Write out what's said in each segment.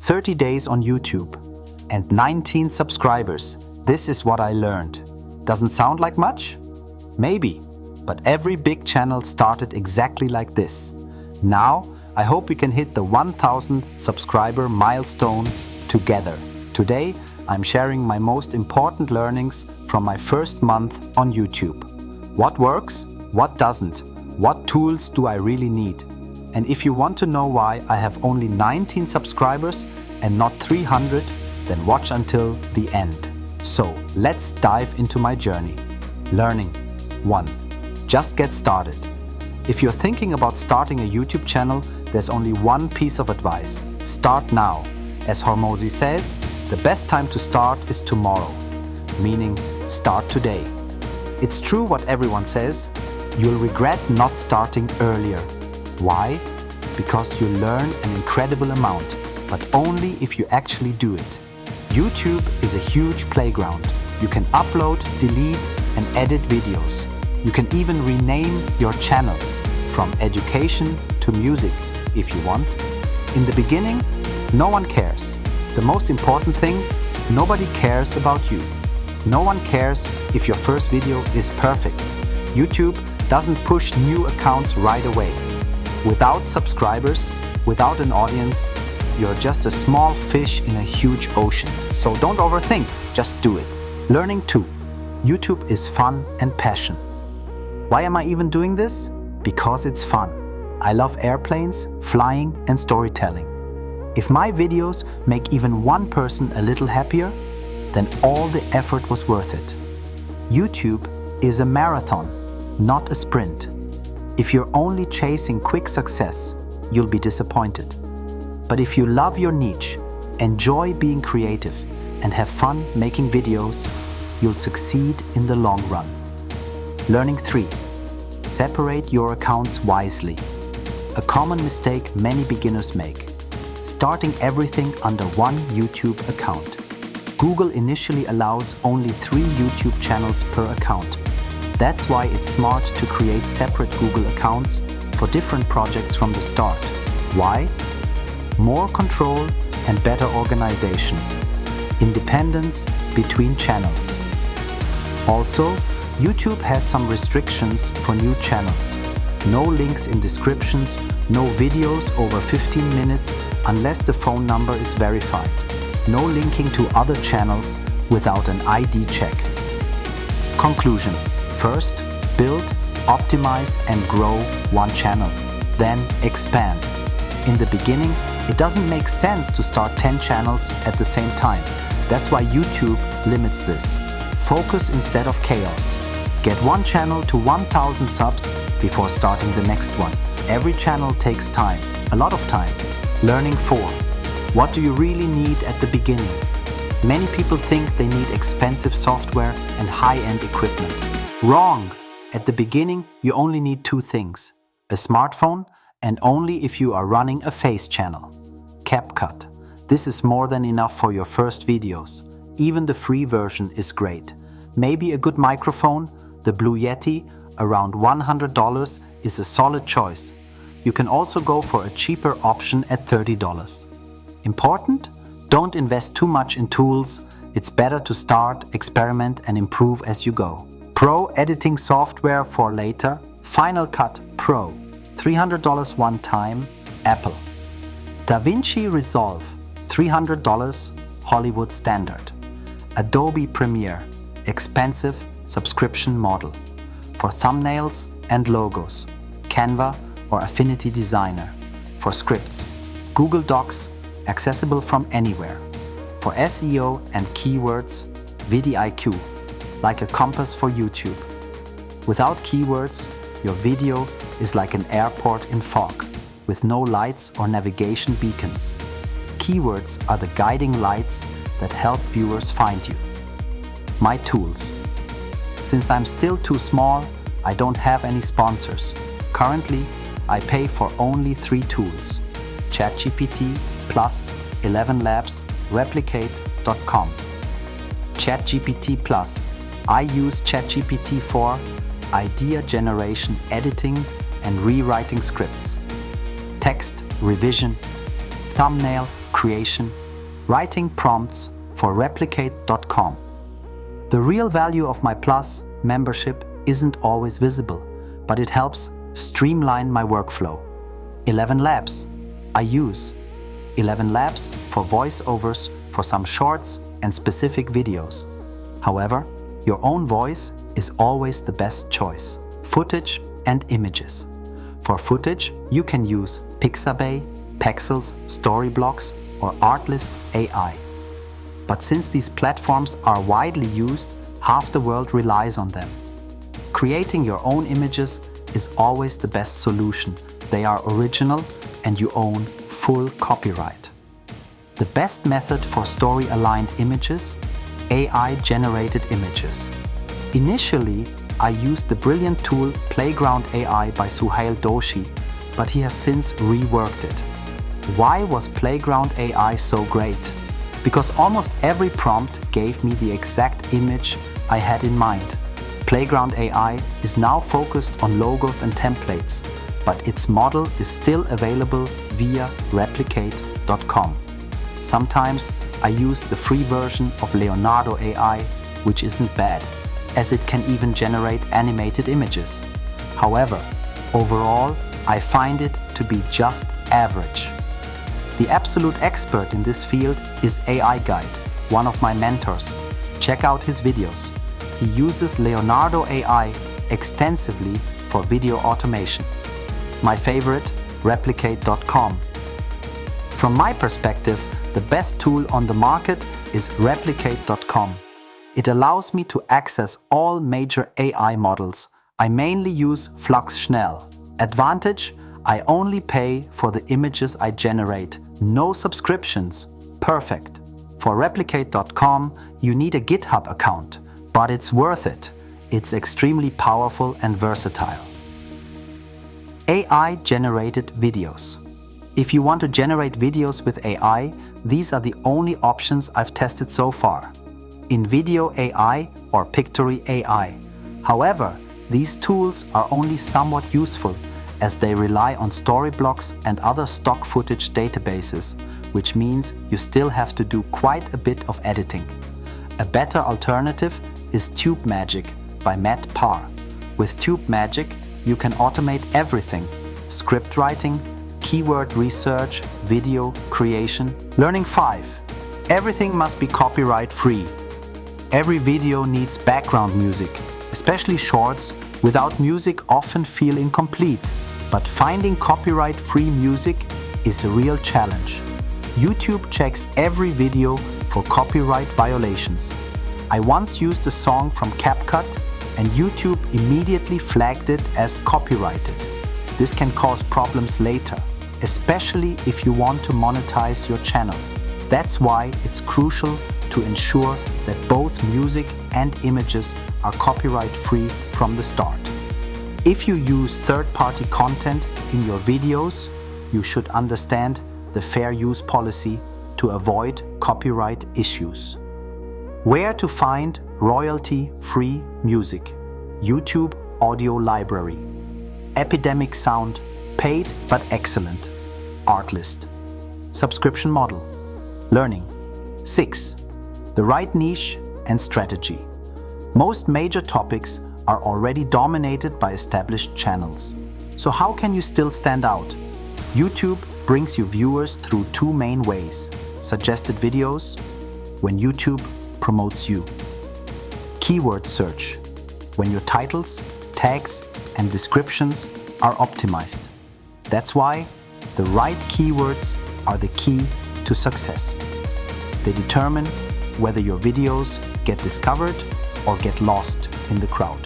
30 days on YouTube and 19 subscribers. This is what I learned. Doesn't sound like much? Maybe, but every big channel started exactly like this. Now, I hope we can hit the 1000 subscriber milestone together. Today, I'm sharing my most important learnings from my first month on YouTube. What works? What doesn't? What tools do I really need? And if you want to know why I have only 19 subscribers and not 300, then watch until the end. So, let's dive into my journey. Learning 1. Just get started. If you're thinking about starting a YouTube channel, there's only one piece of advice. Start now. As Hormozi says, the best time to start is tomorrow, meaning start today. It's true what everyone says, you'll regret not starting earlier. Why? Because you learn an incredible amount, but only if you actually do it. YouTube is a huge playground. You can upload, delete, and edit videos. You can even rename your channel from education to music if you want. In the beginning, no one cares. The most important thing, nobody cares about you. No one cares if your first video is perfect. YouTube doesn't push new accounts right away. Without subscribers, without an audience, you're just a small fish in a huge ocean. So don't overthink, just do it. Learning 2. YouTube is fun and passion. Why am I even doing this? Because it's fun. I love airplanes, flying, and storytelling. If my videos make even one person a little happier, then all the effort was worth it. YouTube is a marathon, not a sprint. If you're only chasing quick success, you'll be disappointed. But if you love your niche, enjoy being creative, and have fun making videos, you'll succeed in the long run. Learning 3. Separate your accounts wisely. A common mistake many beginners make. Starting everything under one YouTube account. Google initially allows only 3 YouTube channels per account. That's why it's smart to create separate Google accounts for different projects from the start. Why? More control and better organization. Independence between channels. Also, YouTube has some restrictions for new channels. No links in descriptions, no videos over 15 minutes unless the phone number is verified. No linking to other channels without an ID check. Conclusion. First, build, optimize and grow one channel. Then expand. In the beginning, it doesn't make sense to start 10 channels at the same time. That's why YouTube limits this. Focus instead of chaos. Get one channel to 1000 subs before starting the next one. Every channel takes time, a lot of time. Learning 4. What do you really need at the beginning? Many people think they need expensive software and high-end equipment. Wrong! At the beginning, you only need 2 things. A smartphone, and only if you are running a face channel. CapCut. This is more than enough for your first videos. Even the free version is great. Maybe a good microphone, the Blue Yeti, around $100 is a solid choice. You can also go for a cheaper option at $30. Important? Don't invest too much in tools. It's better to start, experiment and improve as you go. Pro editing software for later. Final Cut Pro. $300 one time, Apple. DaVinci Resolve. $300, Hollywood standard. Adobe Premiere. Expensive subscription model. For thumbnails and logos. Canva or Affinity Designer. For scripts. Google Docs. Accessible from anywhere. For SEO and keywords, vidIQ, like a compass for YouTube. Without keywords, your video is like an airport in fog, with no lights or navigation beacons. Keywords are the guiding lights that help viewers find you. My tools. Since I'm still too small, I don't have any sponsors. Currently, I pay for only 3 tools. ChatGPT, Plus, 11 Labs, Replicate.com. ChatGPT Plus. I use ChatGPT for idea generation, editing, and rewriting scripts. Text revision, thumbnail creation, writing prompts for replicate.com. The real value of my Plus membership isn't always visible, but it helps streamline my workflow. 11 Labs. I use 11 Labs for voiceovers for some shorts and specific videos. However, your own voice is always the best choice. Footage and images. For footage, you can use Pixabay, Pexels, Storyblocks, or Artlist AI. But since these platforms are widely used, half the world relies on them. Creating your own images is always the best solution. They are original and you own full copyright. The best method for story-aligned images? AI-generated images. Initially, I used the brilliant tool Playground AI by Suhail Doshi, but he has since reworked it. Why was Playground AI so great? Because almost every prompt gave me the exact image I had in mind. Playground AI is now focused on logos and templates, but its model is still available via replicate.com. Sometimes I use the free version of Leonardo AI, which isn't bad, as it can even generate animated images. However, overall, I find it to be just average. The absolute expert in this field is AI Guide, one of my mentors. Check out his videos. He uses Leonardo AI extensively for video automation. My favorite, replicate.com. From my perspective, the best tool on the market is replicate.com. It allows me to access all major AI models. I mainly use Flux Schnell. Advantage: I only pay for the images I generate. No subscriptions. Perfect. For replicate.com, you need a GitHub account, but it's worth it. It's extremely powerful and versatile. AI-generated videos. If you want to generate videos with AI, these are the only options I've tested so far. InVideo AI or Pictory AI. However, these tools are only somewhat useful as they rely on Storyblocks and other stock footage databases, which means you still have to do quite a bit of editing. A better alternative is TubeMagic by Matt Parr. With TubeMagic, you can automate everything: script writing, keyword research, video creation. Learning 5. Everything must be copyright free. Every video needs background music, especially shorts. Without music often feel incomplete, but finding copyright-free music is a real challenge. YouTube checks every video for copyright violations. I once used a song from CapCut and YouTube immediately flagged it as copyrighted. This can cause problems later, especially if you want to monetize your channel. That's why it's crucial to ensure that both music and images are copyright-free from the start. If you use third-party content in your videos, you should understand the fair use policy to avoid copyright issues. Where to find royalty-free music? YouTube Audio Library. Epidemic Sound, paid but excellent. Artlist. Subscription model. Learning. 6. The right niche and strategy. Most major topics are already dominated by established channels. So how can you still stand out? YouTube brings you viewers through two main ways: suggested videos, when YouTube promotes you; keyword search, when your titles, tags, and descriptions are optimized. That's why the right keywords are the key to success. They determine whether your videos get discovered or get lost in the crowd.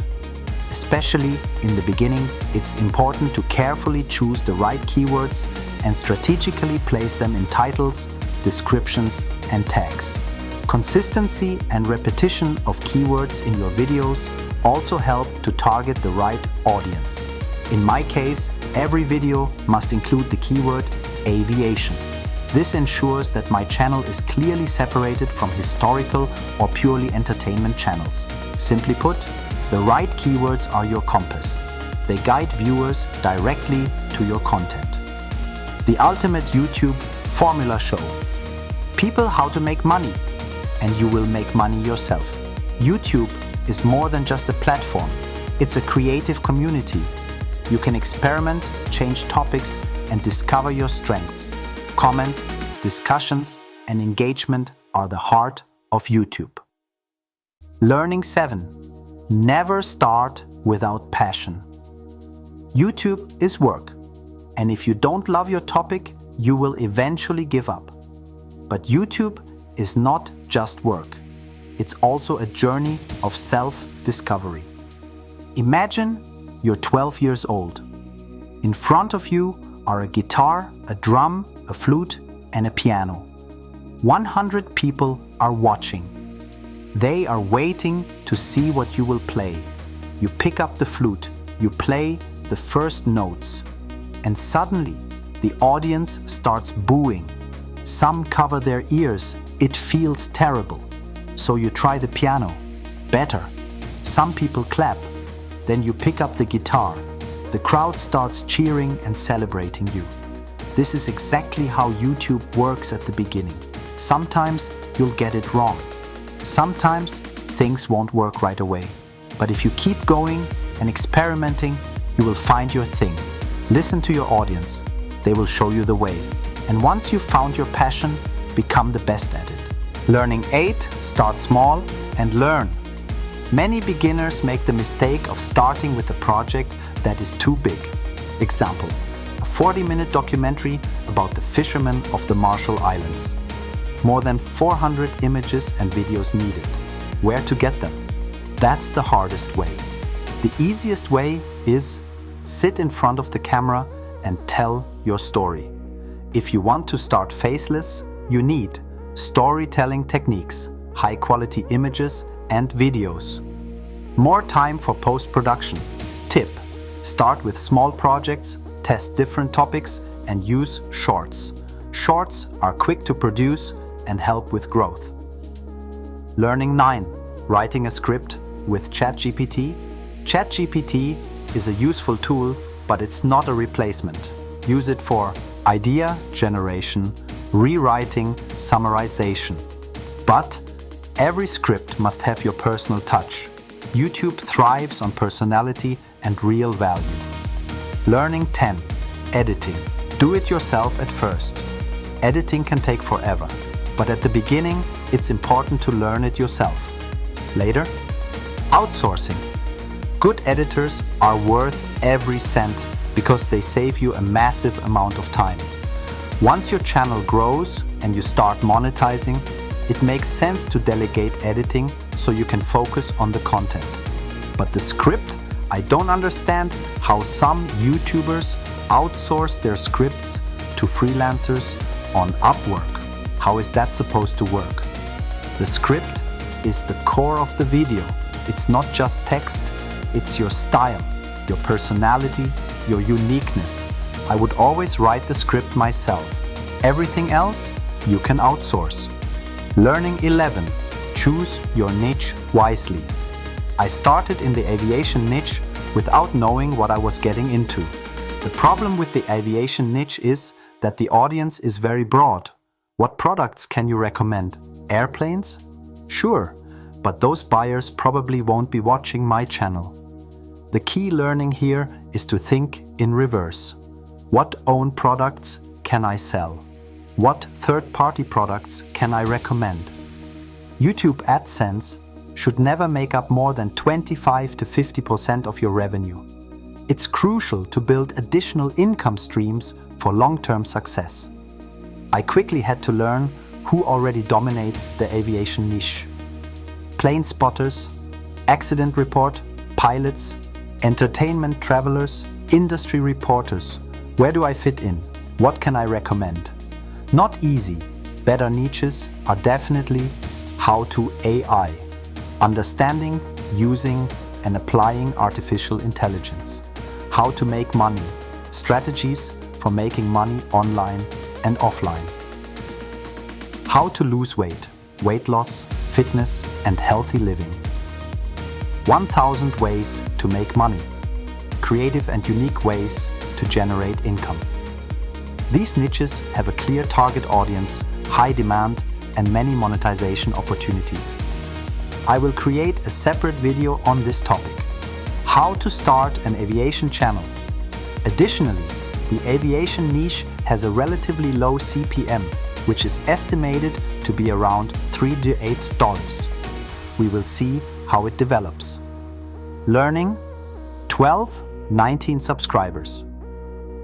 Especially in the beginning, it's important to carefully choose the right keywords and strategically place them in titles, descriptions, and tags. Consistency and repetition of keywords in your videos also help to target the right audience. In my case, every video must include the keyword aviation. This ensures that my channel is clearly separated from historical or purely entertainment channels. Simply put, the right keywords are your compass. They guide viewers directly to your content. The ultimate YouTube formula show. people how to make money, and you will make money yourself. YouTube is more than just a platform. It's a creative community. You can experiment, change topics, and discover your strengths. Comments, discussions, and engagement are the heart of YouTube. Learning 7. Never start without passion. YouTube is work, and if you don't love your topic, you will eventually give up. But YouTube is not just work. It's also a journey of self-discovery. Imagine you're 12 years old. In front of you are a guitar, a drum, a flute, and a piano. 100 people are watching. They are waiting to see what you will play. You pick up the flute, you play the first notes, and suddenly the audience starts booing. Some cover their ears. It feels terrible. So you try the piano. Better. Some people clap. Then you pick up the guitar. The crowd starts cheering and celebrating you. This is exactly how YouTube works at the beginning. Sometimes you'll get it wrong. Sometimes things won't work right away. But if you keep going and experimenting, you will find your thing. Listen to your audience. They will show you the way. And once you've found your passion, become the best at it. Learning 8. Start small and learn. Many beginners make the mistake of starting with a project that is too big. Example, a 40-minute documentary about the fishermen of the Marshall Islands. More than 400 images and videos needed. Where to get them? That's the hardest way. The easiest way is sit in front of the camera and tell your story. If you want to start faceless, you need storytelling techniques, high-quality images and videos. More time for post-production. Tip: start with small projects, test different topics, and use shorts. Shorts are quick to produce and help with growth. Learning 9. Writing a script with ChatGPT. ChatGPT is a useful tool, but it's not a replacement. Use it for idea generation, rewriting, summarization. But every script must have your personal touch. YouTube thrives on personality and real value. Learning 10. Editing. Do it yourself at first. Editing can take forever, but at the beginning, it's important to learn it yourself. Later, outsourcing. Good editors are worth every cent because they save you a massive amount of time. Once your channel grows and you start monetizing, it makes sense to delegate editing so you can focus on the content. But the script, I don't understand how some YouTubers outsource their scripts to freelancers on Upwork. How is that supposed to work? The script is the core of the video. It's not just text, it's your style, your personality, your uniqueness. I would always write the script myself. Everything else you can outsource. Learning 11. Choose your niche wisely. I started in the aviation niche without knowing what I was getting into. The problem with the aviation niche is that the audience is very broad. What products can you recommend? Airplanes? Sure, but those buyers probably won't be watching my channel. The key learning here is to think in reverse. What own products can I sell? What third-party products can I recommend? YouTube AdSense should never make up more than 25 to 50% of your revenue. It's crucial to build additional income streams for long-term success. I quickly had to learn who already dominates the aviation niche. Plane spotters, accident report, pilots, entertainment travelers, industry reporters. Where do I fit in? What can I recommend? Not easy. Better niches are definitely how to AI, understanding, using, and applying artificial intelligence. How to make money, strategies for making money online and offline. How to lose weight, weight loss, fitness, and healthy living. 1000 ways to make money. Creative and unique ways to generate income. These niches have a clear target audience, high demand, and many monetization opportunities. I will create a separate video on this topic: how to start an aviation channel. Additionally, the aviation niche has a relatively low CPM, which is estimated to be around $3 to $8. We will see how it develops. Learning: 19 subscribers.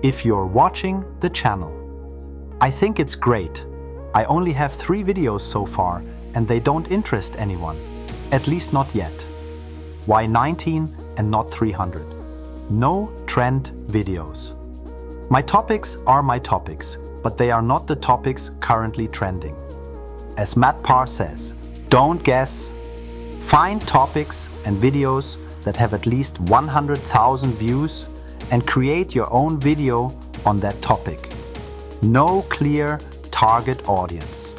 If you're watching the channel, I think it's great. I only have 3 videos so far and they don't interest anyone. At least not yet. Why 19 and not 300? No trend videos. My topics are my topics, but they are not the topics currently trending. As Matt Parr says, don't guess. Find topics and videos that have at least 100,000 views and create your own video on that topic. No clear target audience.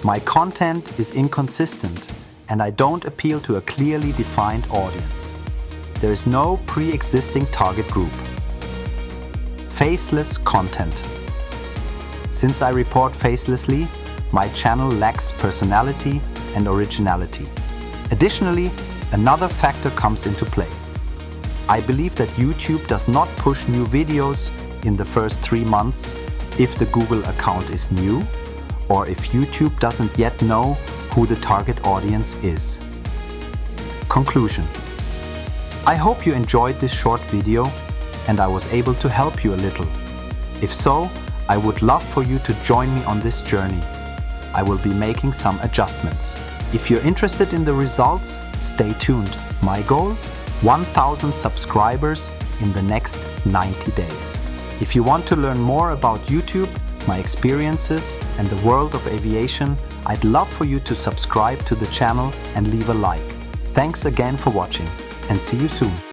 My content is inconsistent and I don't appeal to a clearly defined audience. There is no pre-existing target group. Faceless content. Since I report facelessly, my channel lacks personality and originality. Additionally, another factor comes into play. I believe that YouTube does not push new videos in the first 3 months if the Google account is new or if YouTube doesn't yet know who the target audience is. Conclusion. I hope you enjoyed this short video and I was able to help you a little. If so, I would love for you to join me on this journey. I will be making some adjustments. If you're interested in the results, stay tuned. My goal: 1,000 subscribers in the next 90 days. If you want to learn more about YouTube, my experiences, and the world of aviation, I'd love for you to subscribe to the channel and leave a like. Thanks again for watching, and see you soon.